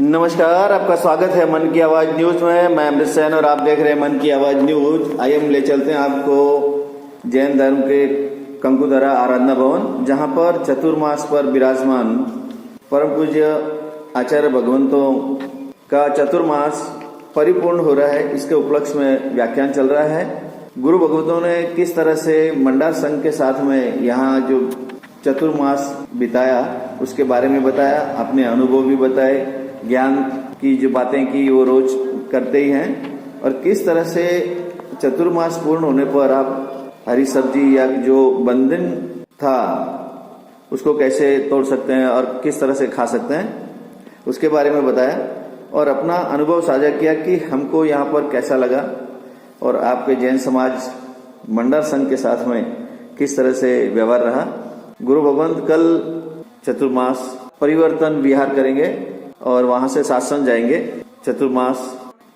नमस्कार, आपका स्वागत है मन की आवाज न्यूज में। मैं अमृत सैन और आप देख रहे हैं मन की आवाज न्यूज। आइए हम ले चलते हैं आपको जैन धर्म के कंकुधरा आराधना भवन, जहां पर चतुर्मास पर विराजमान परम पूज्य आचार्य भगवंतों का चतुर्मास परिपूर्ण हो रहा है। इसके उपलक्ष्य में व्याख्यान चल रहा है। गुरु भगवंतों ने किस तरह से मंडार संघ के साथ में यहाँ जो चतुर्मास बिताया उसके बारे में बताया, अपने अनुभव भी बताए, ज्ञान की जो बातें की वो रोज करते ही हैं, और किस तरह से चतुर्मास पूर्ण होने पर आप हरी सब्जी या जो बंधन था उसको कैसे तोड़ सकते हैं और किस तरह से खा सकते हैं उसके बारे में बताया, और अपना अनुभव साझा किया कि हमको यहाँ पर कैसा लगा और आपके जैन समाज मंडार संघ के साथ में किस तरह से व्यवहार रहा। गुरु भगवंत कल चतुर्मास परिवर्तन विहार करेंगे और वहां से सासंग जाएंगे। चतुर्मास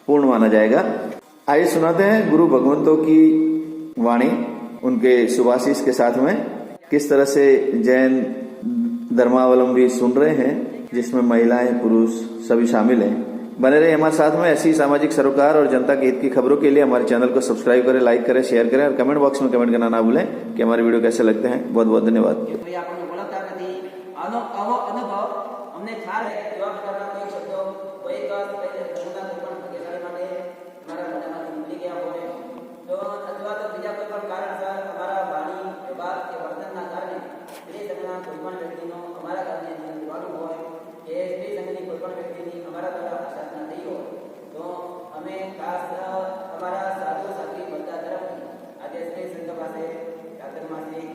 पूर्ण माना जाएगा। आइए सुनाते हैं गुरु भगवंतों की वाणी, उनके शुभाशीष के साथ में किस तरह से जैन धर्मावलंबी सुन रहे हैं, जिसमें महिलाएं पुरुष सभी शामिल हैं। बने रहे हमारे साथ में। ऐसी सामाजिक सरोकार और जनता के हित की खबरों के लिए हमारे चैनल को सब्सक्राइब करें, लाइक करें, शेयर करें और कमेंट बॉक्स में कमेंट करना ना भूलें कि हमारे वीडियो कैसे लगते हैं। बहुत बहुत धन्यवाद। અમને ખ્યાલ છે એવા પ્રકારના કોઈ શબ્દો કોઈ પહેલે ધર્મના કોઈ પણ ભાગ્યશાળી માટે અમારા મોઢામાંથી નીકળી ગયા હોય તો અથવા તો બીજા કોઈ પણ કારણસર અમારા વાણી વ્યવહાર કે વર્તનના કારણે સ્ત્રી સંઘના કોઈ પણ વ્યક્તિનો અમારા કારણે જીવન જીવવાનું હોય કે સ્ત્રી સંઘની કોઈ પણ વ્યક્તિની અમારા દ્વારા અસાધના થઈ હોય તો અમે ખાસ અમારા સાધુ સાધ્વી બધા તરફથી આજે સ્ત્રી સંઘ પાસે ચાતુર્માસિક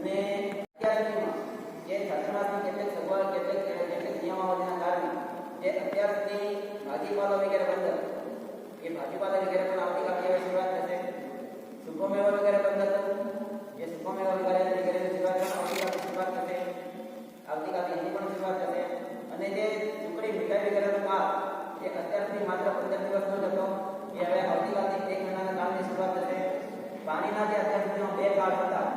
અને અત્યાર સુધીમાં જે ચાતુર્માસની કેટલીક સગવડ કેટલીક નિયમાવલીના કારણે જે અત્યાર સુધી ભાજીપાલો વગેરે બંધ એ ભાજીપાલા વગેરે પણ આવતીકાલે શરૂઆત થશે. સુકોમેવા વગેરે બંધ હતું, એ સુકોમેવા વગેરેની શરૂઆત પણ આવતીકાલે શરૂઆત થશે. આવતીકાલે એની પણ શરૂઆત થશે. અને જે ટુકડી મીઠાઈ વગેરેનો કાળ એ અત્યાર સુધી માત્ર 15 દિવસનો જ હતો, એ હવે આવતીકાલથી 1 મહિનાના કાળની શરૂઆત થશે. પાણીના જે અત્યાર સુધીમાં 2 કાળ હતા,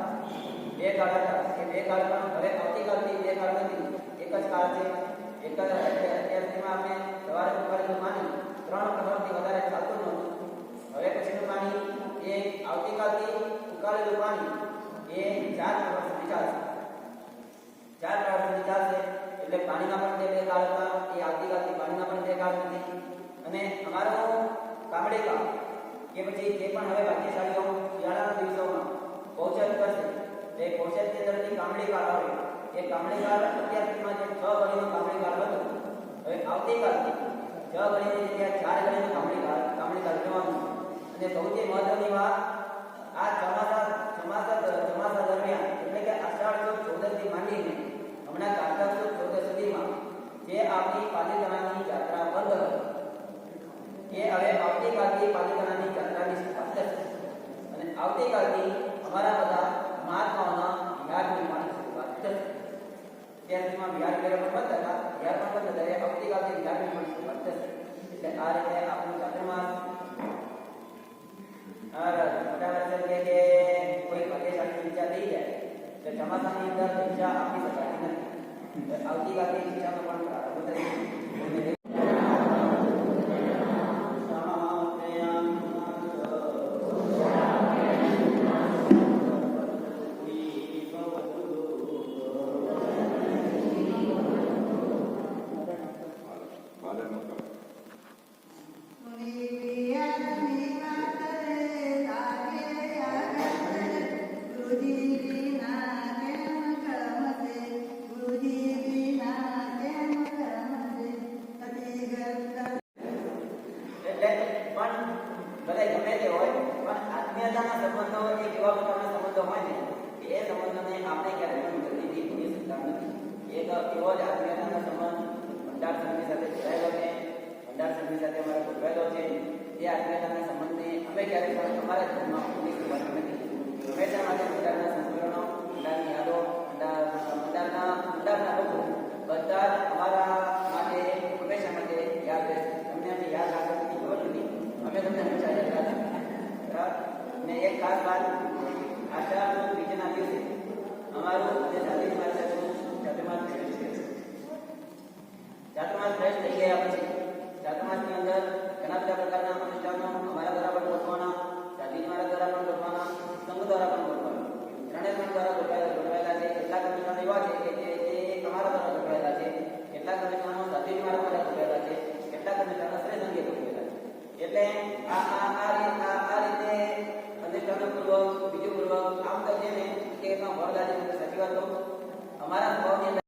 બે કાળ હતા, એ 2 કાળ પણ હવે આવતીકાલથી 2 કાળ નથી, એક જ કાળ છે. એક જ અત્યાર સુધીમાં આપણે સવારે ઉકાળેલું પાણી 3 પ્રહરથી વધારે ચાલતું નહોતું. હવે પછીનું પાણી એ આવતીકાલથી ઉકાળેલું પાણી એ 4 પ્રહર સુધી ચાલશે. 4 પ્રહર સુધી ચાલશે એટલે પાણીના પણ જે 2 કાળ હતા એ આવતીકાલથી પાણીના પણ 2 કાળ નથી. અને અમારો કામડી કાળ કે પછી જે પણ હવે ભાગ્યશાળીઓ શિયાળાના દિવસોમાં પહોંચત કરશે એ પહોંચતની અંદરથી કામડી કાળ આવે. એ કામડી કાળ અત્યાર સુધીમાં જે 6 ઘડીનો કામડી કાળ હતો, હવે આવતીકાલથી 6 ઘડીની જગ્યાએ 4 ઘડીનો કામડી કાળ જવાનું. અને સૌથી મહત્વની વાત, આ ચોમાસા દરમિયાન એટલે કે અષાઢ સુદ 14 થી માંડીને હમણાં કારતક સુદ 14 સુધીમાં જે આપણી પાલિતાણાની યાત્રા બંધ હતી, એ હવે આવતીકાલથી પાલિતાણાની યાત્રાની શરૂઆત થશે. અને આવતીકાલથી અમારા બધા મહાત્માઓના વિહારની પણ શરૂઆત થશે. ત્યાર સુધીમાં વિહાર વગેરે પણ બંધ હતા, વિહાર પણ બંધ હતા, આવતીકાલથી વિહારની પણ શરૂઆત થશે. એટલે આ રીતે આપણું ચાતુર્માસ કે કોઈ ભાગ્યશાળી ઈચ્છા થઈ જાય તો ચોમાસાની અંદર ઈચ્છા આપી શકાતી નથી. આવતીકાલથી ઈચ્છાનો પણ પ્રારંભ થશે. એક કામ વરદાજી સાચી વાત કહું અમારા સ્વભાવની અંદર